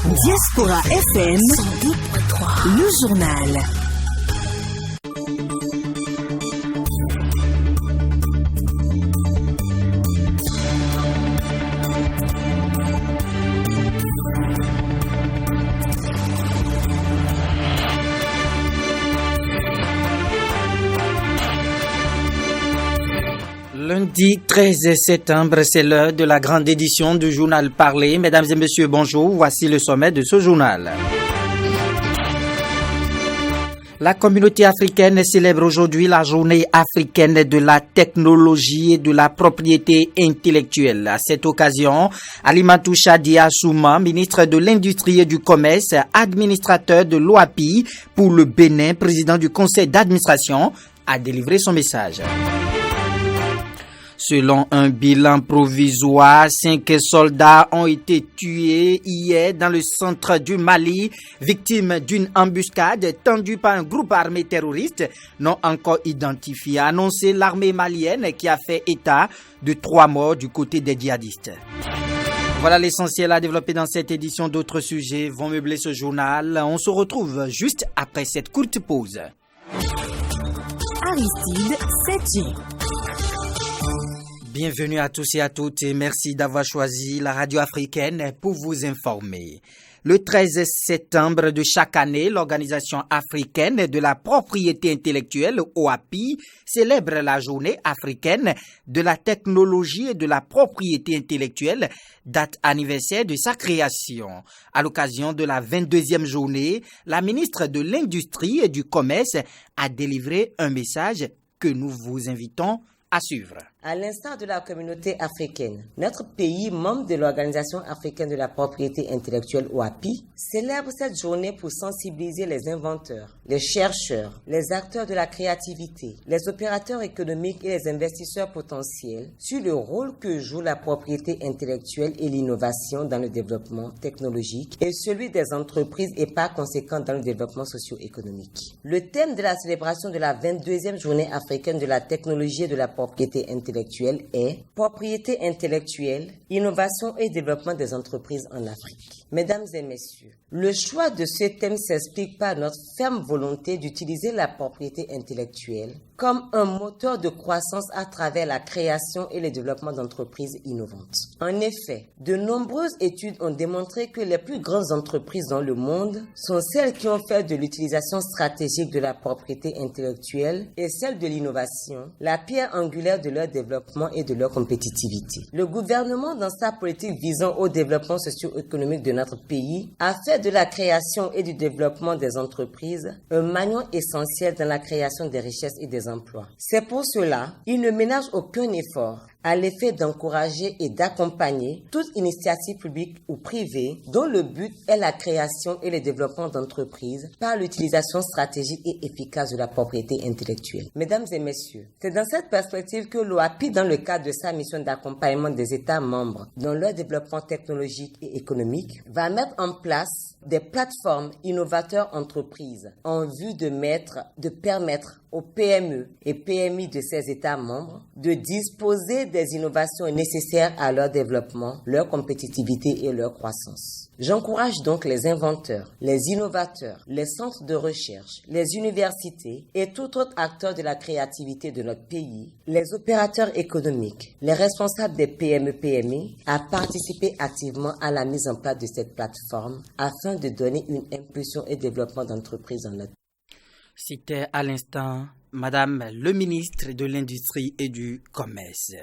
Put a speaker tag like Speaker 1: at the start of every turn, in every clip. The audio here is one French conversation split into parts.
Speaker 1: Diaspora FM 102.3, le journal.
Speaker 2: Lundi 13 septembre, c'est l'heure de la grande édition du journal Parler. Mesdames et messieurs, bonjour. Voici le sommet de ce journal. La communauté africaine célèbre aujourd'hui la journée africaine de la technologie et de la propriété intellectuelle. À cette occasion, Alimatou Chadia Souma, ministre de l'Industrie et du Commerce, administrateur de l'OAPI pour le Bénin, président du conseil d'administration, a délivré son message. Selon un bilan provisoire, 5 soldats ont été tués hier dans le centre du Mali, victimes d'une embuscade tendue par un groupe armé terroriste non encore identifié, a annoncé l'armée malienne qui a fait état de 3 morts du côté des djihadistes. Voilà l'essentiel à développer dans cette édition. D'autres sujets vont meubler ce journal. On se retrouve juste après cette courte pause.
Speaker 1: Aristide Sédji.
Speaker 2: Bienvenue à tous et à toutes et merci d'avoir choisi la radio africaine pour vous informer. Le 13 septembre de chaque année, l'Organisation africaine de la propriété intellectuelle, OAPI, célèbre la journée africaine de la technologie et de la propriété intellectuelle, date anniversaire de sa création. À l'occasion de la 22e journée, la ministre de l'Industrie et du Commerce a délivré un message que nous vous invitons à suivre.
Speaker 3: À l'instar de la communauté africaine, notre pays, membre de l'Organisation africaine de la propriété intellectuelle OAPI, célèbre cette journée pour sensibiliser les inventeurs, les chercheurs, les acteurs de la créativité, les opérateurs économiques et les investisseurs potentiels sur le rôle que joue la propriété intellectuelle et l'innovation dans le développement technologique et celui des entreprises et par conséquent dans le développement socio-économique. Le thème de la célébration de la 22e journée africaine de la technologie et de la propriété intellectuelle est propriété intellectuelle, innovation et développement des entreprises en Afrique. Mesdames et messieurs, le choix de ce thème s'explique par notre ferme volonté d'utiliser la propriété intellectuelle comme un moteur de croissance à travers la création et le développement d'entreprises innovantes. En effet, de nombreuses études ont démontré que les plus grandes entreprises dans le monde sont celles qui ont fait de l'utilisation stratégique de la propriété intellectuelle et celle de l'innovation la pierre angulaire de leur développement et de leur compétitivité. Le gouvernement, dans sa politique visant au développement socio-économique de notre pays, a fait de la création et du développement des entreprises un maillon essentiel dans la création des richesses et des emplois. C'est pour cela, il ne ménage aucun effort à l'effet d'encourager et d'accompagner toute initiative publique ou privée dont le but est la création et le développement d'entreprises par l'utilisation stratégique et efficace de la propriété intellectuelle. Mesdames et messieurs, c'est dans cette perspective que l'OAPI, dans le cadre de sa mission d'accompagnement des États membres dans leur développement technologique et économique, va mettre en place des plateformes innovateurs entreprises en vue de permettre aux PME et PMI de ces États membres de disposer des innovations nécessaires à leur développement, leur compétitivité et leur croissance. J'encourage donc les inventeurs, les innovateurs, les centres de recherche, les universités et tout autre acteur de la créativité de notre pays, les opérateurs économiques, les responsables des PME-PMI à participer activement à la mise en place de cette plateforme afin de donner une impulsion et développement d'entreprises en notre pays.
Speaker 2: C'était à l'instant Madame le ministre de l'Industrie et du Commerce.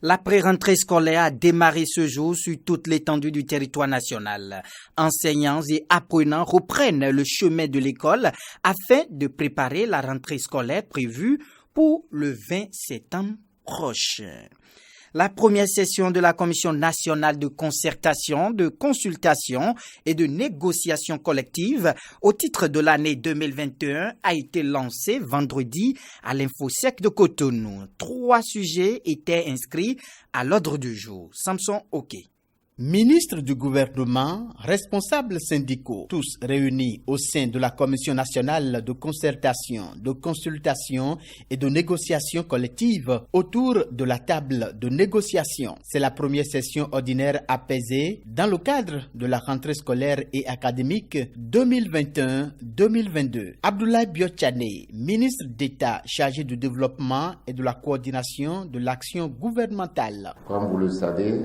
Speaker 2: La pré-rentrée scolaire a démarré ce jour sur toute l'étendue du territoire national. Enseignants et apprenants reprennent le chemin de l'école afin de préparer la rentrée scolaire prévue pour le 20 septembre prochain. La première session de la Commission nationale de concertation, de consultation et de négociation collective au titre de l'année 2021 a été lancée vendredi à l'Infosec de Cotonou. 3 sujets étaient inscrits à l'ordre du jour. Samson Oké. Ministres du gouvernement, responsables syndicaux, tous réunis au sein de la Commission nationale de concertation, de consultation et de négociation collective autour de la table de négociation. C'est la première session ordinaire apaisée dans le cadre de la rentrée scolaire et académique 2021-2022. Abdoulaye Biotchane, ministre d'État chargé du développement et de la coordination de l'action gouvernementale.
Speaker 4: Comme vous le savez,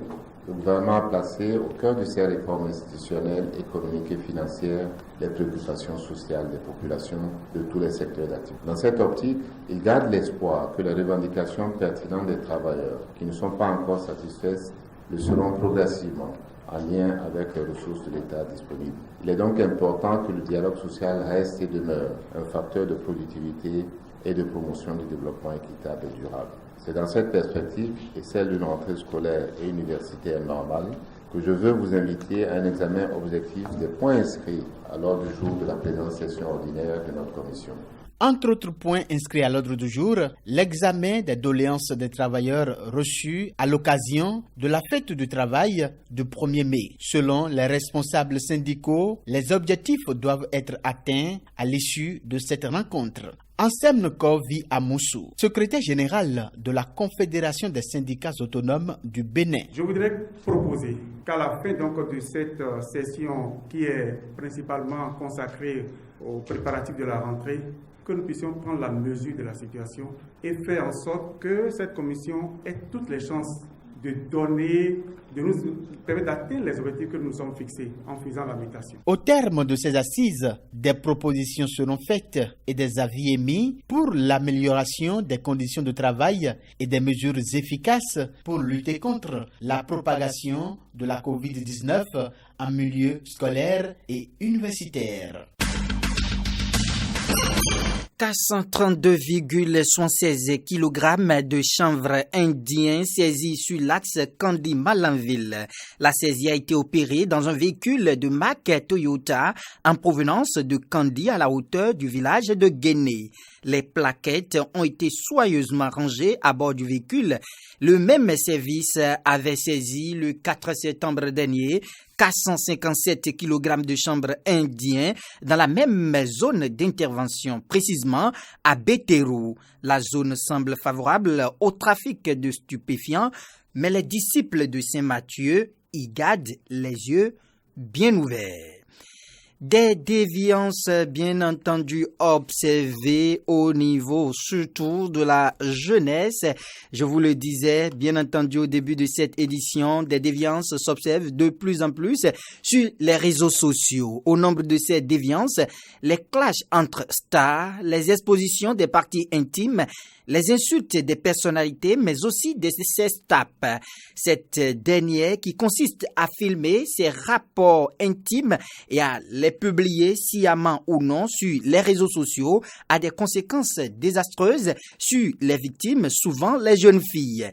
Speaker 4: le gouvernement a placé au cœur de ses réformes institutionnelles, économiques et financières les préoccupations sociales des populations de tous les secteurs d'activité. Dans cette optique, il garde l'espoir que les revendications pertinentes des travailleurs qui ne sont pas encore satisfaites le seront progressivement en lien avec les ressources de l'État disponibles. Il est donc important que le dialogue social reste et demeure un facteur de productivité et de promotion du développement équitable et durable. C'est dans cette perspective et celle d'une rentrée scolaire et universitaire normale que je veux vous inviter à un examen objectif des points inscrits à l'ordre du jour de la présente session ordinaire de notre commission.
Speaker 2: Entre autres points inscrits à l'ordre du jour, l'examen des doléances des travailleurs reçus à l'occasion de la fête du travail du 1er mai. Selon les responsables syndicaux, les objectifs doivent être atteints à l'issue de cette rencontre. Ansem Kovi Amoussou, secrétaire général de la Confédération des syndicats autonomes du Bénin.
Speaker 5: Je voudrais proposer qu'à la fin donc de cette session qui est principalement consacrée aux préparatifs de la rentrée, que nous puissions prendre la mesure de la situation et faire en sorte que cette commission ait toutes les chances de nous permettre d'atteindre les objectifs que nous nous sommes fixés en faisant la mutation.
Speaker 2: Au terme de ces assises, des propositions seront faites et des avis émis pour l'amélioration des conditions de travail et des mesures efficaces pour lutter contre la propagation de la COVID-19 en milieu scolaire et universitaire. 432,76 kg de chanvre indien saisis sur l'axe Kandy-Malanville. La saisie a été opérée dans un véhicule de marque Toyota en provenance de Kandy à la hauteur du village de Guéné. Les plaquettes ont été soigneusement rangées à bord du véhicule. Le même service avait saisi le 4 septembre dernier 457 kg de chanvre indien dans la même zone d'intervention, précisément à Bétérou. La zone semble favorable au trafic de stupéfiants, mais les disciples de Saint-Matthieu y gardent les yeux bien ouverts. Des déviances bien entendu observées au niveau surtout de la jeunesse. Je vous le disais, bien entendu au début de cette édition, des déviances s'observent de plus en plus sur les réseaux sociaux. Au nombre de ces déviances, les clashs entre stars, les expositions des parties intimes, les insultes des personnalités, mais aussi des sextapes. Cette dernière qui consiste à filmer ces rapports intimes et à les publier sciemment ou non sur les réseaux sociaux a des conséquences désastreuses sur les victimes, souvent les jeunes filles.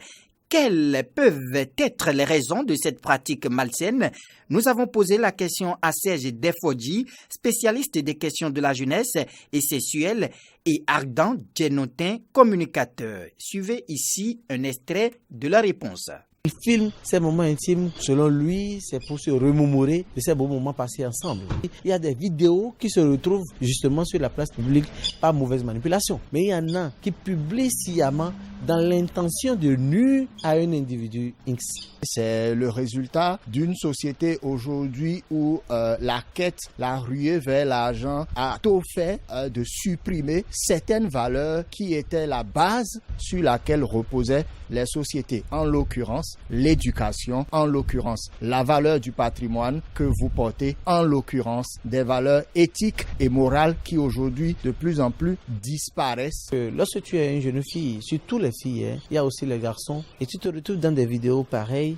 Speaker 2: Quelles peuvent être les raisons de cette pratique malsaine? Nous avons posé la question à Serge Defodji, spécialiste des questions de la jeunesse et sexuelle, et ardent génotin communicateur. Suivez ici un extrait de la réponse.
Speaker 6: Il filme ces moments intimes, selon lui, c'est pour se remémorer de ces beaux moments passés ensemble. Il y a des vidéos qui se retrouvent justement sur la place publique par mauvaise manipulation. Mais il y en a qui publient sciemment dans l'intention de nuire à un individu X.
Speaker 7: C'est le résultat d'une société aujourd'hui où la quête, la ruée vers l'argent a tout fait de supprimer certaines valeurs qui étaient la base sur laquelle reposaient les sociétés. En l'occurrence, l'éducation, en l'occurrence, la valeur du patrimoine que vous portez, en l'occurrence, des valeurs éthiques et morales qui aujourd'hui de plus en plus disparaissent.
Speaker 6: Lorsque tu es une jeune fille, surtout les filles, il y a aussi les garçons, et tu te retrouves dans des vidéos pareilles,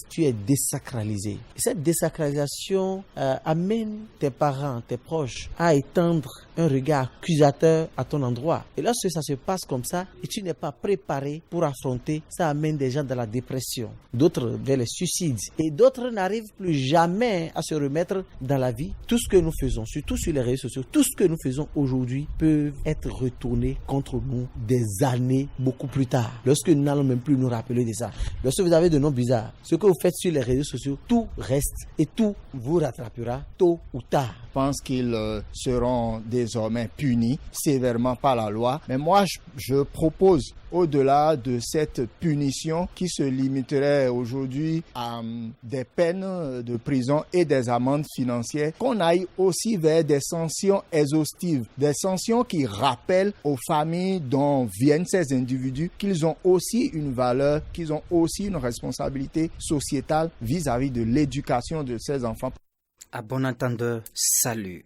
Speaker 6: tu es désacralisé. Et cette désacralisation amène tes parents, tes proches à étendre un regard accusateur à ton endroit. Et lorsque ça se passe comme ça, et tu n'es pas préparé pour affronter, ça amène des gens dans la dépression, d'autres vers les suicides, et d'autres n'arrivent plus jamais à se remettre dans la vie. Tout ce que nous faisons, surtout sur les réseaux sociaux, tout ce que nous faisons aujourd'hui peut être retourné contre nous des années beaucoup beaucoup plus tard, lorsque nous n'allons même plus nous rappeler de ça. Lorsque vous avez de noms bizarres, ce que vous faites sur les réseaux sociaux, tout reste et tout vous rattrapera tôt ou tard.
Speaker 7: Je pense qu'ils seront désormais punis sévèrement par la loi. Mais moi, je propose, au-delà de cette punition qui se limiterait aujourd'hui à des peines de prison et des amendes financières, qu'on aille aussi vers des sanctions exhaustives, des sanctions qui rappellent aux familles dont viennent ces individus qu'ils ont aussi une valeur, qu'ils ont aussi une responsabilité sociétale vis-à-vis de l'éducation de ces enfants.
Speaker 2: À bon entendeur, salut.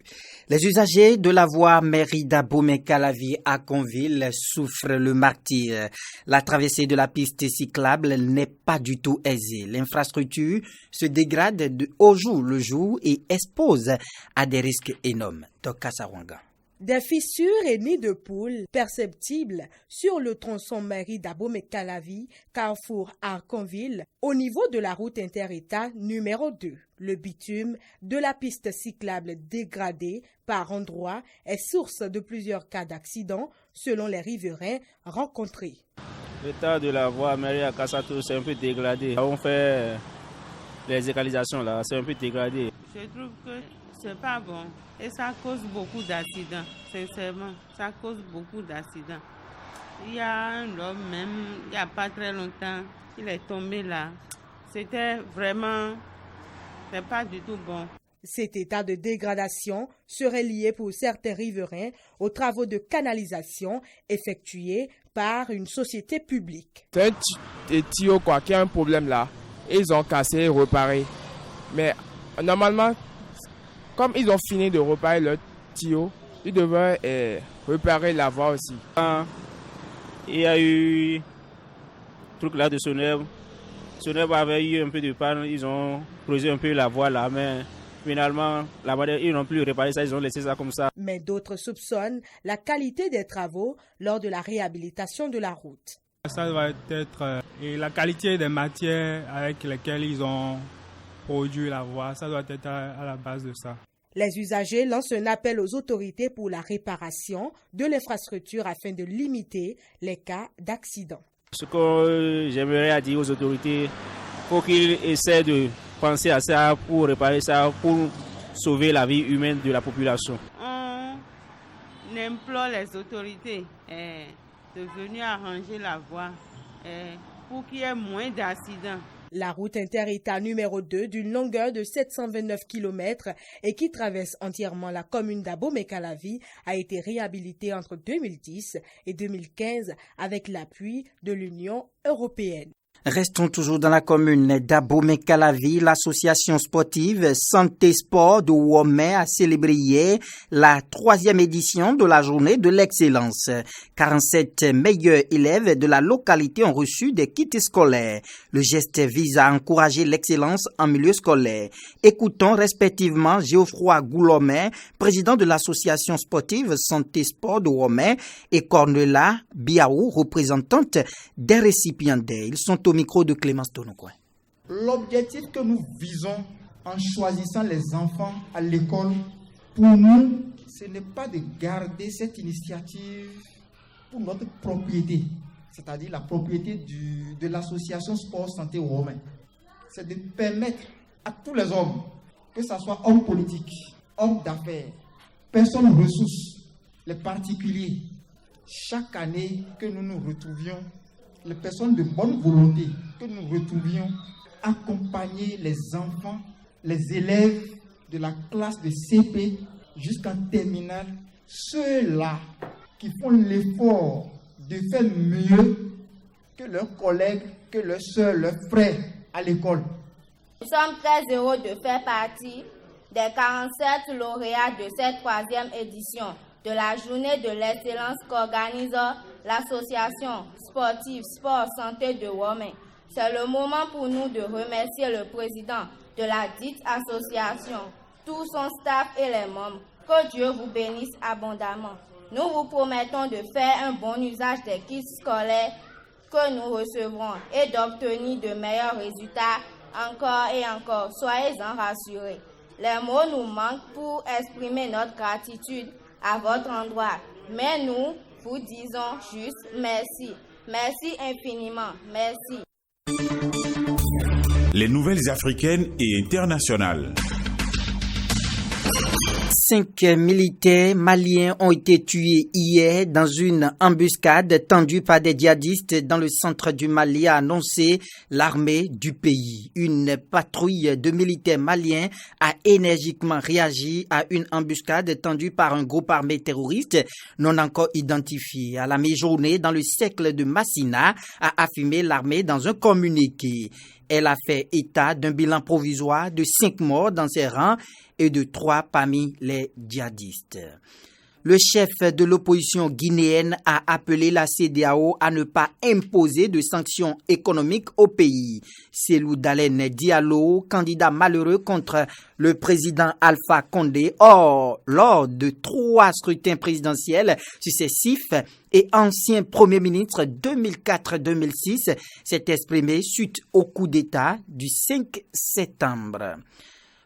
Speaker 2: Les usagers de la voie Mairie-Dabo-Mekalavi à Conville souffrent le martyre. La traversée de la piste cyclable n'est pas du tout aisée. L'infrastructure se dégrade au jour le jour et expose à des risques énormes. Toka Sarwanga.
Speaker 8: Des fissures et nids de poules perceptibles sur le tronçon Mairie-Dabo-Mekalavi, carrefour Arconville, au niveau de la route inter-État numéro 2. Le bitume de la piste cyclable dégradée par endroits est source de plusieurs cas d'accidents selon les riverains rencontrés.
Speaker 9: L'état de la voie Mairie-Kassatou, c'est un peu dégradé. On fait les écalisations là, c'est un peu dégradé.
Speaker 10: Je trouve que c'est pas bon et ça cause beaucoup d'accidents, sincèrement, ça cause beaucoup d'accidents. Il y a un homme même, il n'y a pas très longtemps, il est tombé là. C'était vraiment, c'est pas du tout bon.
Speaker 8: Cet état de dégradation serait lié pour certains riverains aux travaux de canalisation effectués par une société publique.
Speaker 11: C'est un tuyau qui a un problème là. Ils ont cassé et réparé. Mais normalement, comme ils ont fini de réparer le tuyau, ils devraient réparer la voie aussi.
Speaker 9: Il y a eu un truc là de Sonèvre. Sonèvre avait eu un peu de panne, ils ont creusé un peu la voie là, mais finalement, ils n'ont plus réparé ça, ils ont laissé ça comme ça.
Speaker 8: Mais d'autres soupçonnent la qualité des travaux lors de la réhabilitation de la route.
Speaker 12: Ça doit être la qualité des matières avec lesquelles ils ont produit la voie, ça doit être à la base de ça.
Speaker 8: Les usagers lancent un appel aux autorités pour la réparation de l'infrastructure afin de limiter les cas d'accident.
Speaker 9: Ce que j'aimerais dire aux autorités, il faut qu'ils essaient de penser à ça pour réparer ça, pour sauver la vie humaine de la population.
Speaker 10: On implore les autorités de venir arranger la voie pour qu'il y ait moins d'accidents.
Speaker 8: La route inter-État numéro 2 d'une longueur de 729 km et qui traverse entièrement la commune d'Abo-Mekalavi a été réhabilitée entre 2010 et 2015 avec l'appui de l'Union européenne.
Speaker 2: Restons toujours dans la commune d'Abo-Mekalavi. L'association sportive Santé Sport de Womé a célébré hier la 3e édition de la journée de l'excellence. 47 meilleurs élèves de la localité ont reçu des kits scolaires. Le geste vise à encourager l'excellence en milieu scolaire. Écoutons respectivement Geoffroy Goulomé, président de l'association sportive Santé Sport de Womé, et Cornela Biaou, représentante des récipiendaires. Ils sont au micro de Clémence Tonokoué.
Speaker 13: L'objectif que nous visons en choisissant les enfants à l'école, pour nous, ce n'est pas de garder cette initiative pour notre propriété, c'est-à-dire la propriété de l'association Sport Santé Womé. C'est de permettre à tous les hommes, que ce soit hommes politiques, hommes d'affaires, personnes ressources, les particuliers, chaque année que nous nous retrouvions, les personnes de bonne volonté, que nous retrouvions accompagner les enfants, les élèves de la classe de CP jusqu'en terminale, ceux-là qui font l'effort de faire mieux que leurs collègues, que leurs soeurs, leurs frères à l'école.
Speaker 14: Nous sommes très heureux de faire partie des 47 lauréats de cette 3e édition de la journée de l'excellence qu'organise l'association sportive Sport Santé de Womé. C'est le moment pour nous de remercier le président de la dite association, tout son staff et les membres. Que Dieu vous bénisse abondamment. Nous vous promettons de faire un bon usage des kits scolaires que nous recevrons et d'obtenir de meilleurs résultats encore et encore. Soyez-en rassurés. Les mots nous manquent pour exprimer notre gratitude à votre endroit. Mais nous vous disons juste merci. Merci infiniment. Merci.
Speaker 15: Les nouvelles africaines et internationales.
Speaker 2: 5 militaires maliens ont été tués hier dans une embuscade tendue par des djihadistes dans le centre du Mali, a annoncé l'armée du pays. Une patrouille de militaires maliens a énergiquement réagi à une embuscade tendue par un groupe armé terroriste non encore identifié. À la mi-journée, dans le cercle de Massina, a affirmé l'armée dans un communiqué. Elle a fait état d'un bilan provisoire de 5 morts dans ses rangs et de 3 parmi les djihadistes. Le chef de l'opposition guinéenne a appelé la CEDEAO à ne pas imposer de sanctions économiques au pays. Cellou Dalein Diallo, candidat malheureux contre le président Alpha Condé, lors de 3 scrutins présidentiels successifs et ancien Premier ministre 2004-2006, s'est exprimé suite au coup d'État du 5 septembre.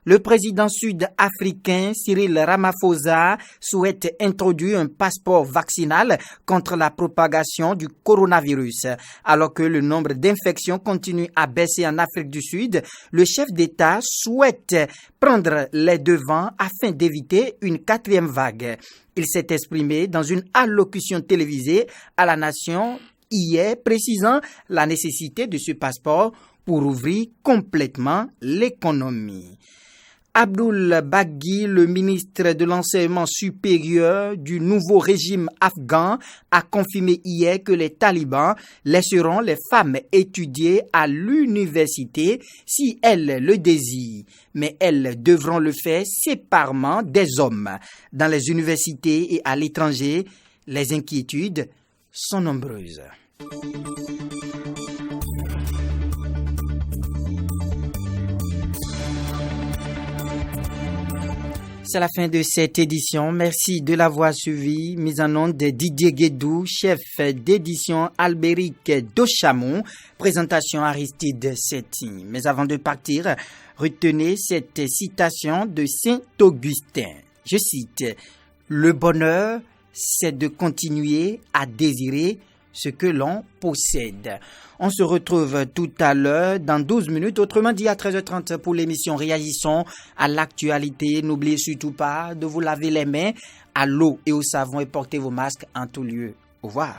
Speaker 2: Le président sud-africain Cyril Ramaphosa souhaite introduire un passeport vaccinal contre la propagation du coronavirus. Alors que le nombre d'infections continue à baisser en Afrique du Sud, le chef d'État souhaite prendre les devants afin d'éviter une 4e vague. Il s'est exprimé dans une allocution télévisée à la nation hier, précisant la nécessité de ce passeport pour ouvrir complètement l'économie. Abdoul Bagui, le ministre de l'enseignement supérieur du nouveau régime afghan, a confirmé hier que les talibans laisseront les femmes étudier à l'université si elles le désirent, mais elles devront le faire séparément des hommes. Dans les universités et à l'étranger, les inquiétudes sont nombreuses. C'est la fin de cette édition. Merci de l'avoir suivi. Mise en onde de Didier Guédou, chef d'édition Albéric Dochamon, présentation Aristide Setti. Mais avant de partir, retenez cette citation de Saint-Augustin. Je cite: « Le bonheur, c'est de continuer à désirer ce que l'on possède. » On se retrouve tout à l'heure dans 12 minutes, autrement dit à 13h30 pour l'émission Réagissons à l'actualité. N'oubliez surtout pas de vous laver les mains à l'eau et au savon et portez vos masques en tout lieu. Au revoir.